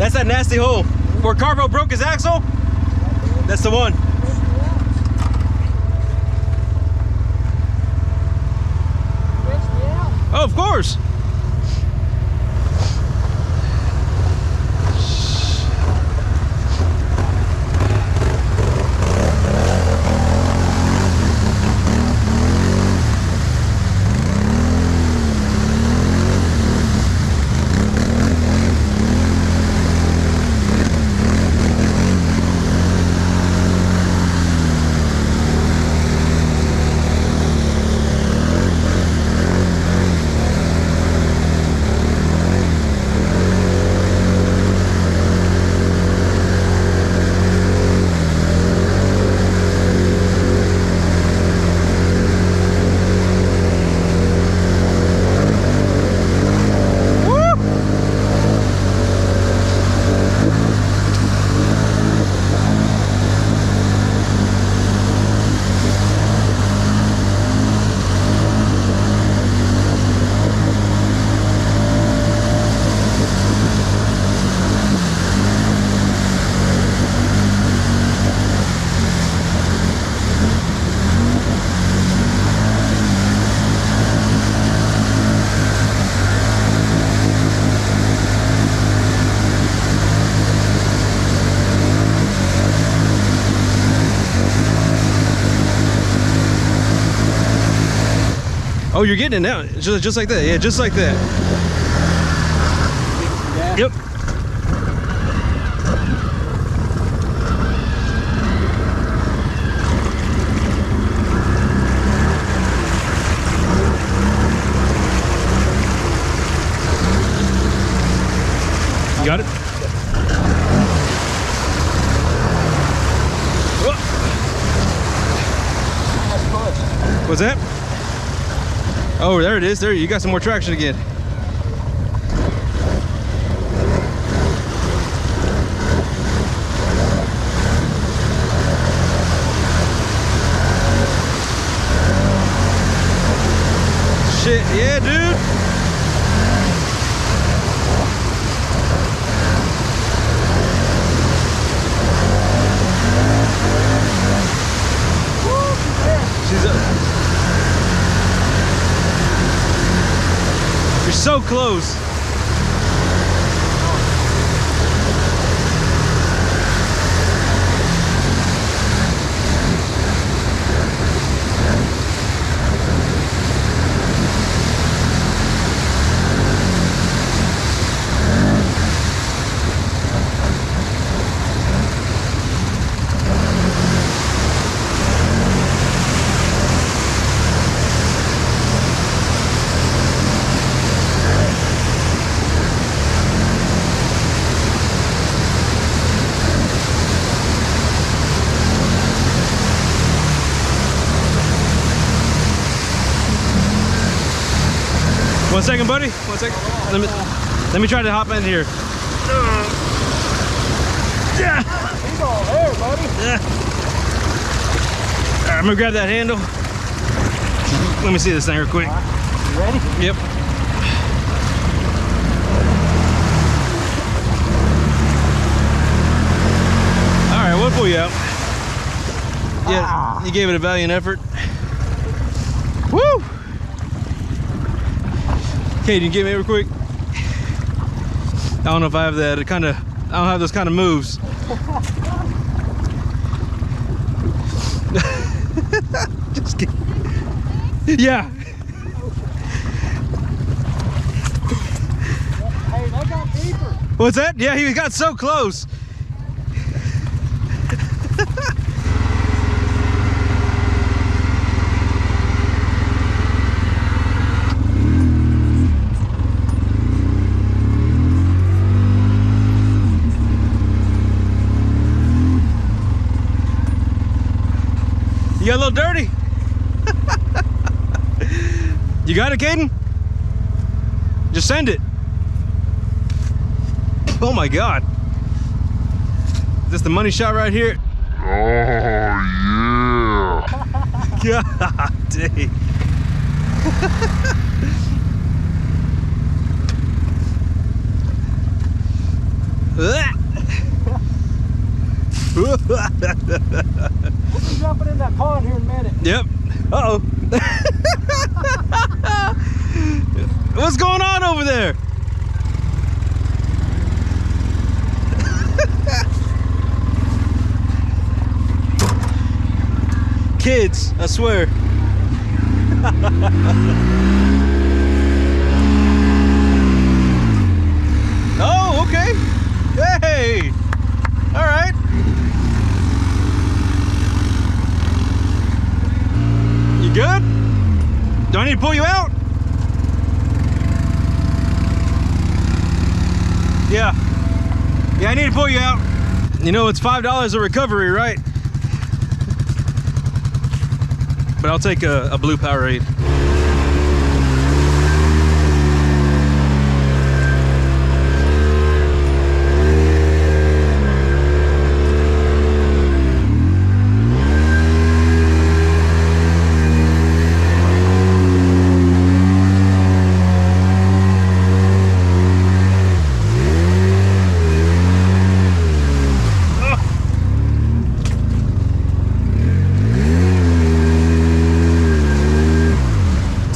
That's that nasty hole where Carvo broke his axle. That's the one. Oh, of course. Oh, you're getting it now. Just like that. Yeah, just like that. Yep. You got it? Whoa. What's that? Oh, there it is. There, you got some more traction again. Shit, yeah, dude. She's up. You're so close. One second, buddy. One second. Let me try to hop in here. Yeah. He's all there, buddy. Yeah. All right, I'm gonna grab that handle. Let me see this thing real quick. You ready? Yep. All right, we'll pull you out. Yeah, you gave it a valiant effort. Woo! Okay, can you get me real quick? I don't know if I have that I don't have those kind of moves. Just kidding. Yeah. Hey, that got deeper. What's that? Yeah, he got so close. You got a little dirty. You got it, Caden? Just send it. Oh my God. Is this the money shot right here? Oh yeah. God dang. We'll be jumping in that pond here in a minute. Yep. Uh-oh. What's going on over there? Kids, I swear. Oh, okay. Hey. All right. You good? Do I need to pull you out? Yeah. Yeah, I need to pull you out. You know, it's $5 a recovery, right? But I'll take a blue Powerade.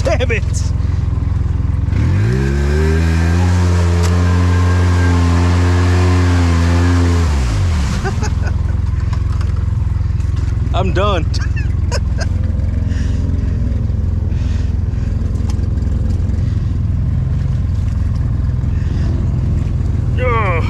Damn it! I'm done. Ugh.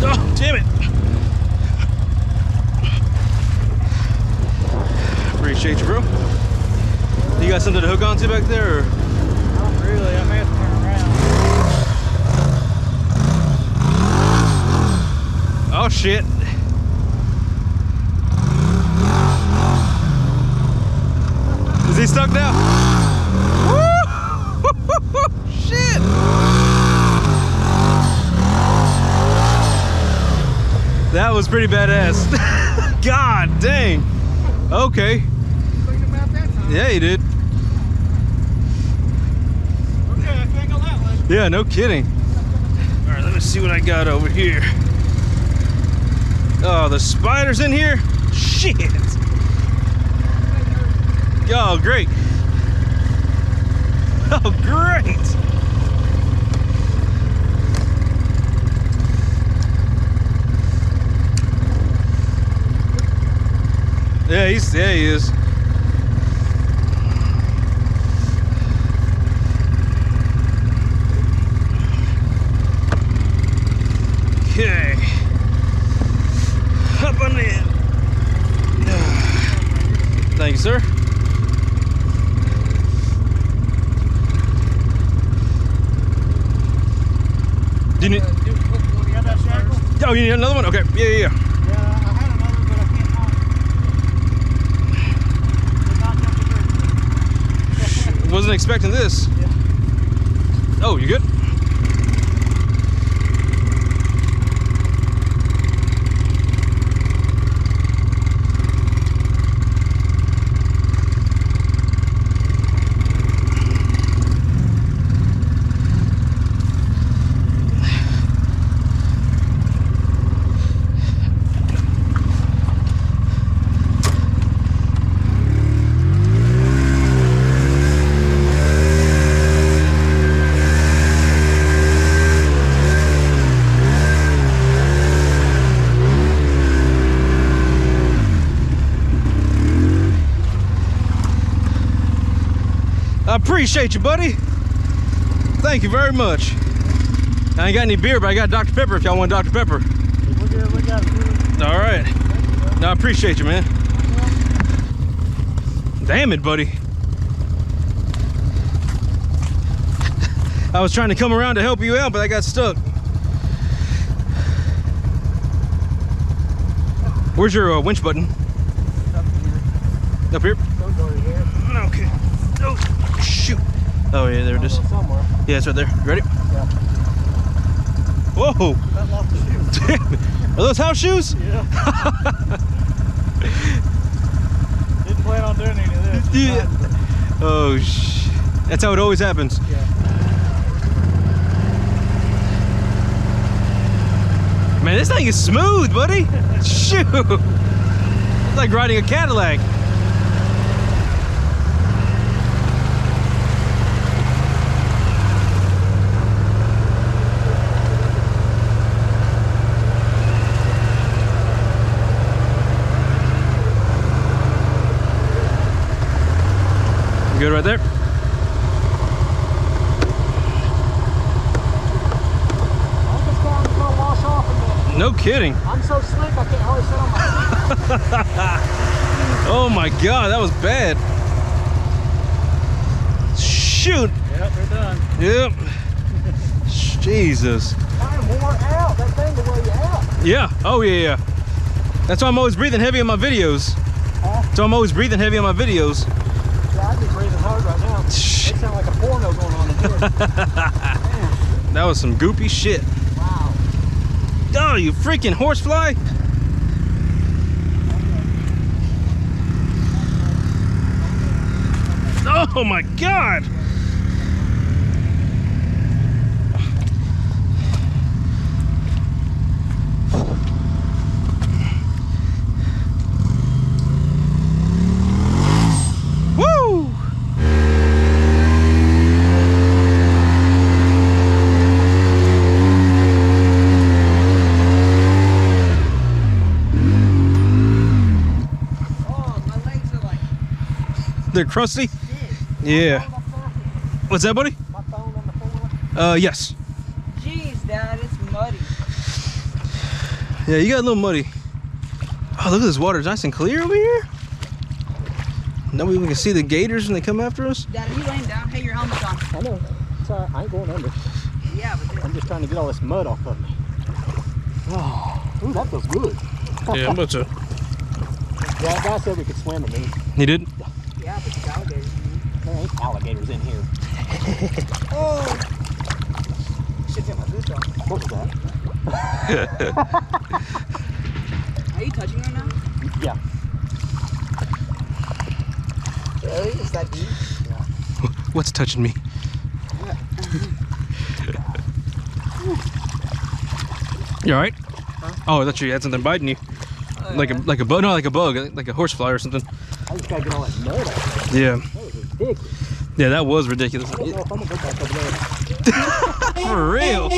Oh, damn it. Appreciate you, bro. You got something to hook onto back there? Or? Not really. I may have to turn around. Oh, shit. Is he stuck now? Woo! Shit! That was pretty badass. God dang. Okay. Yeah, you did. Okay, I can't go that way. Yeah, no kidding. All right, let me see what I got over here. Oh, the spiders in here? Shit. Oh, great. Oh, great. Yeah, he is. Okay. Up on in. Thank you, sir. Do you need? You got that shackle? Oh, you need another one? Okay. Yeah. Yeah, I had another, but I can't find it. Wasn't expecting this. Yeah. Oh, you good? I appreciate you, buddy. Thank you very much. I ain't got any beer, but I got Dr. Pepper if y'all want Dr. Pepper. We got it. All right. No, I appreciate you, man. Damn it, buddy. I was trying to come around to help you out, but I got stuck. Where's your winch button? Up here. Up here? Don't go here. Okay. Oh, shoot. Oh yeah, there it is. Somewhere. Yeah, it's right there. You ready? Yeah. Whoa! That lost the shoes. Damn it. Are those house shoes? Yeah. Didn't plan on doing any of this. Yeah. Oh that's how it always happens. Yeah. Man, this thing is smooth, buddy. Shoot. It's like riding a Cadillac. Good right there. No kidding. I'm so slick I can't hardly sit on my feet. Oh my god, that was bad. Shoot. Yep, they're done. Yep. Jesus. I'm worn out. That thing will wear you out. Yeah. Oh yeah. That's why I'm always breathing heavy on my videos. Huh? So I'm always breathing heavy on my videos. Yeah, I'd be breathing hard right now. It sounds like a porno going on in here. That was some goopy shit. Wow. Oh, you freaking horsefly! Oh my god! Woo! They're crusty? Yeah. What's that, buddy? My phone on the floor? Yes. Jeez, Dad, it's muddy. Yeah, you got a little muddy. Oh, look at this water. It's nice and clear over here. Now we can see the gators when they come after us. Dad, are you laying down? Hey, your helmet's on. I know. It's all right. I ain't going under. Yeah, but I'm just trying to get all this mud off of me. Oh, ooh, that feels good. Yeah, I'm about to. Yeah, that guy said we could swim in these. He did? yeah, but there's alligators in here. There ain't alligators in here. Oh! Shit, get my boots off. What was that? Are you touching right now? Yeah. Really? Is that deep? Yeah. What's touching me? You alright? Huh? Oh, I thought you had something biting you. Like a bug, no, like a bug, like a horsefly or something. I just gotta get all that mud off. Yeah. That was ridiculous. Yeah, that was ridiculous. I don't know if I'm gonna go back over there. For real.